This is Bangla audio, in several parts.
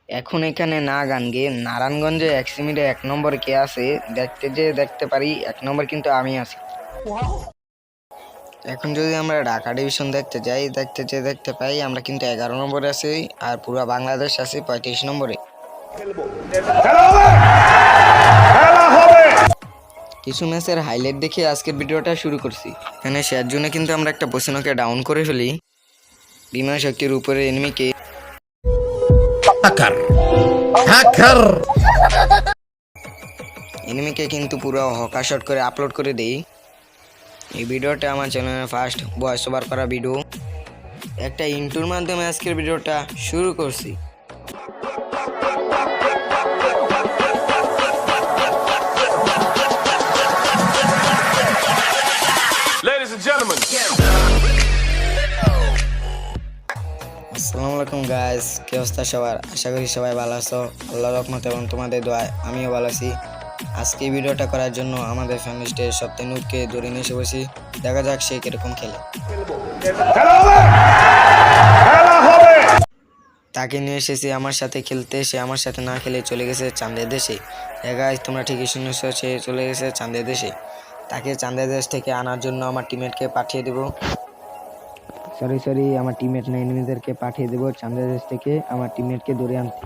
এখন এখানে না গান গেয়ে নারায়ণগঞ্জে 1 মিনিটে 1 নম্বরে কে আছে দেখতে পারি 1 নম্বর কিন্তু আমি আছি। এখন যদি আমরা ঢাকা ডিভিশন দেখতে পাই আমরা কিন্তু 11 নম্বরে আছি, আর পুরো বাংলাদেশ আছে 35 নম্বরে। কিছু ম্যাচের হাইলাইট দেখে আজকের ভিডিওটা শুরু করছি। এখানে শেয়ার জন্য কিন্তু আমরা একটা পছন্দকে ডাউন করে ফেলি, বিমান শক্তির উপরে এনিমিকে কিন্তু পুরো হকা শট করে আপলোড করে দেই। এই ভিডিওটা আমার চ্যানেলে ফার্স্ট ভয়েস ওভার করা ভিডিও। একটা ইন্ট্রোর মাধ্যমে আজকের ভিডিওটা শুরু করছি। Ladies and gentlemen. আসসালামু আলাইকুম গাইস, কি অবস্থা সবার? আশা করি সবাই ভালো আছো। আল্লাহর রহমতে এবং তোমাদের দোয়ায় আমিও ভালো আছি। আজকে এই ভিডিওটা করার জন্য আমাদের ফ্যামিলি স্টের সপ্তাহে নুরকে ধরে নিয়ে এসে বসি। দেখা যাক সে কিরকম খেলে। তাকে নিয়ে এসেছি আমার সাথে খেলতে, সে আমার সাথে না খেলে চলে গেছে চাঁদের দেশে। গাইস তোমরা ঠিকই শুনেছ, সে চলে গেছে চাঁদের দেশে। তাকে চাঁদের দেশ থেকে আনার জন্য আমার টিমমেটকে পাঠিয়ে দেব। সরি আমার টিমমেট না, এনিমিদেরকে পাঠিয়ে দেবো চাঁদের দেশ থেকে আমার টিমমেটকে ধরে আনতে।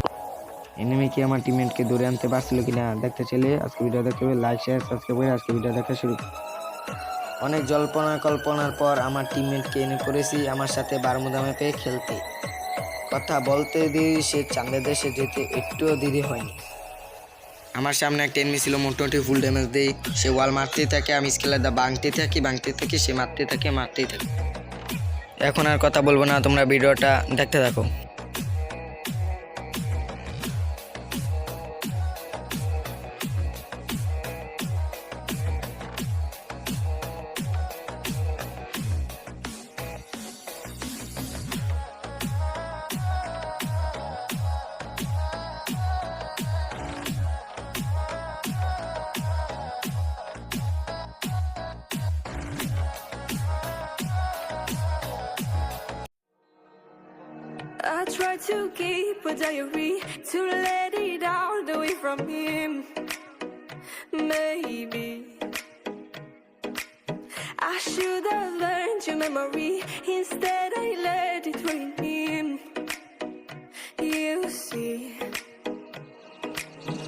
এনিমি কি আমার টিমমেটকে ধরে আনতে পারছিল কিনা দেখতে চাইলে আজকে ভিডিও দেখতে হবে। লাইক শেয়ার সাবস্ক্রাইব করে আজকে ভিডিও দেখা শুরু। অনেক কল্পনার পর আমার টিমমেটকে এনে করেছি আমার সাথে বারমুদা ম্যাপে খেলতে। কথা বলতে দেরি, সে চাঁদের দেশে যেতে একটুও দেরি হয়নি। আমার সামনে একটা এনিমি ছিল, মোটামুটি ফুল ড্যামেজ দেই। সে ওয়াল মারতেই থাকে, আমি স্কেলার দা ভাঙতে থাকি, সে মারতেই থাকে। এখন আর কথা বলবো না, তোমরা ভিডিওটা দেখতে থাকো। I try to keep a diary to let it out away from him. Maybe I should have learned your memory. Instead I let it drain him. You see,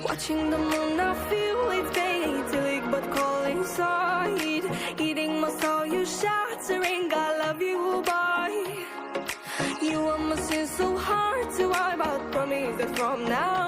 watching the moon I feel it's fading, but cold inside. Eating my soul, you shattering. I love you, boy. You almost seem so hard to wipe out. Promise that from now